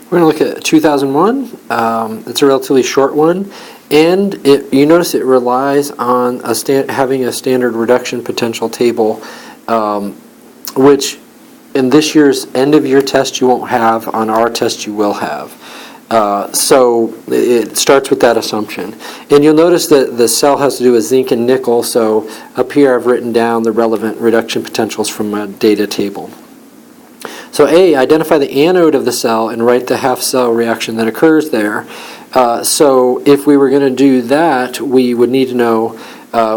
We're going to look at 2001. It's a relatively short one, and you notice it relies on having a standard reduction potential table, which in this year's end of year test you won't have. On our test you will have. So it starts with that assumption. And you'll notice that the cell has to do with zinc and nickel, so up here I've written down the relevant reduction potentials from a data table. So A, identify the anode of the cell and write the half cell reaction that occurs there. So if we were going to do that, we would need to know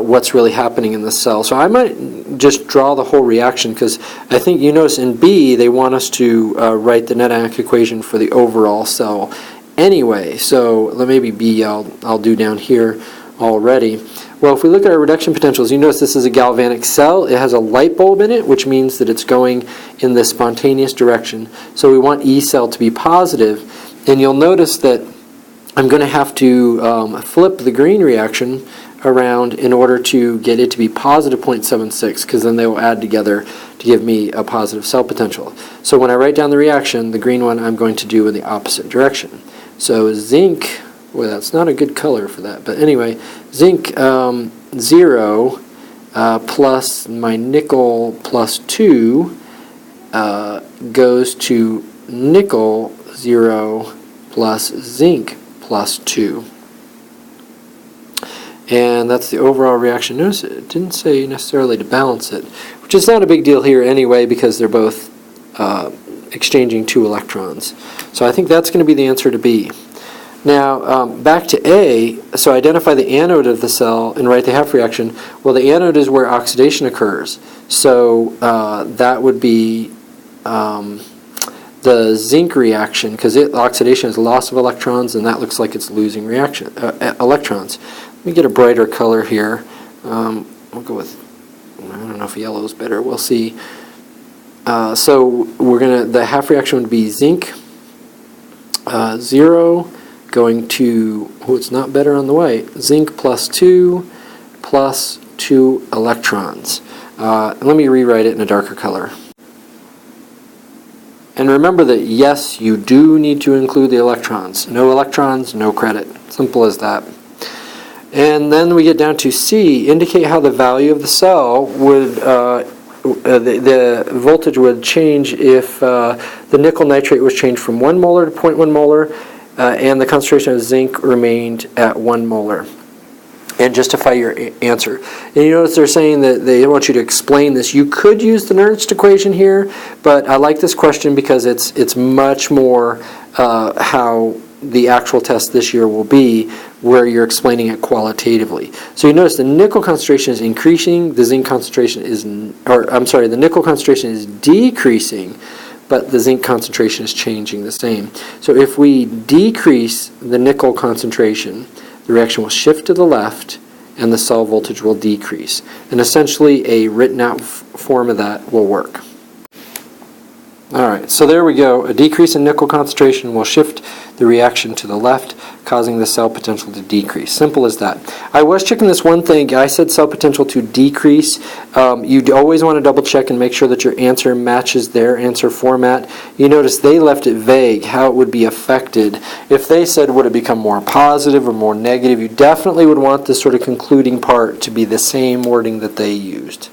what's really happening in the cell. So I might just draw the whole reaction, because I think you notice in B they want us to write the net ionic equation for the overall cell anyway. So maybe B I'll do down here already. Well, if we look at our reduction potentials, you notice this is a galvanic cell. It has a light bulb in it, which means that it's going in the spontaneous direction. So we want E cell to be positive, and you'll notice that I'm going to have to flip the green reaction around in order to get it to be positive 0.76, because then they will add together to give me a positive cell potential. So when I write down the reaction, the green one I'm going to do in the opposite direction. So zinc, well, that's not a good color for that, but anyway, zinc 0 plus my nickel plus 2 goes to nickel 0 plus zinc plus 2. And that's the overall reaction. Notice it didn't say necessarily to balance it, which is not a big deal here anyway, because they're both exchanging 2 electrons. So I think that's going to be the answer to B. Now, back to A, so identify the anode of the cell and write the half reaction. Well, the anode is where oxidation occurs. So that would be the zinc reaction, because oxidation is loss of electrons, and that looks like it's losing electrons. Let me get a brighter color here. We'll go with, I don't know if yellow is better. We'll see. So the half reaction would be zinc 0 going to, oh, it's not better on the way, zinc plus 2 plus 2 electrons. Let me rewrite it in a darker color. And remember that, yes, you do need to include the electrons. No electrons, no credit. Simple as that. And then we get down to C, indicate how the value of the cell would, the voltage would change if the nickel nitrate was changed from 1 molar to 0.1 molar and the concentration of zinc remained at 1 molar. And justify your answer. And you notice they're saying that they want you to explain this. You could use the Nernst equation here, but I like this question because it's much more how the actual test this year will be, where you're explaining it qualitatively. So you notice the nickel concentration is increasing, the zinc concentration is, the nickel concentration is decreasing, but the zinc concentration is changing the same. So if we decrease the nickel concentration, the reaction will shift to the left and the cell voltage will decrease. And essentially a written out form of that will work. Alright, so there we go. A decrease in nickel concentration will shift the reaction to the left, causing the cell potential to decrease. Simple as that. I was checking this one thing. I said cell potential to decrease. You'd always want to double check and make sure that your answer matches their answer format. You notice they left it vague how it would be affected. If they said would it become more positive or more negative, you definitely would want this sort of concluding part to be the same wording that they used.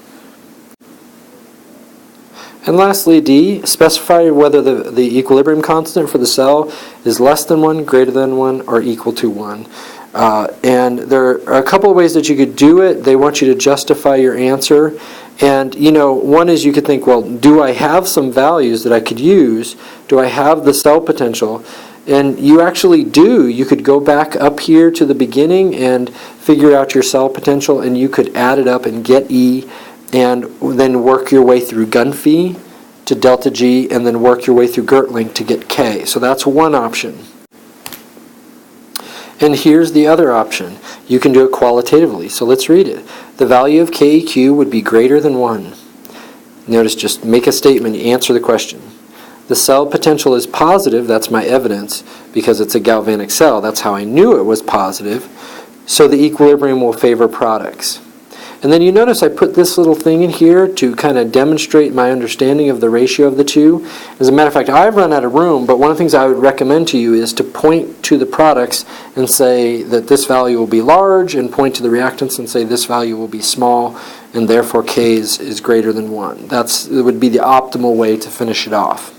And lastly, D, specify whether the equilibrium constant for the cell is less than 1, greater than 1, or equal to 1. And there are a couple of ways that you could do it. They want you to justify your answer. And, you know, one is you could think, well, do I have some values that I could use? Do I have the cell potential? And you actually do. You could go back up here to the beginning and figure out your cell potential, and you could add it up and get E, and then work your way through Gunphy to delta G, and then work your way through Gertlink to get K. So that's one option. And here's the other option. You can do it qualitatively. So let's read it. The value of KEQ would be greater than 1. Notice, just make a statement, answer the question. The cell potential is positive, that's my evidence, because it's a galvanic cell. That's how I knew it was positive. So the equilibrium will favor products. And then you notice I put this little thing in here to kind of demonstrate my understanding of the ratio of the two. As a matter of fact, I've run out of room, but one of the things I would recommend to you is to point to the products and say that this value will be large, and point to the reactants and say this value will be small, and therefore K is greater than 1. It would be the optimal way to finish it off.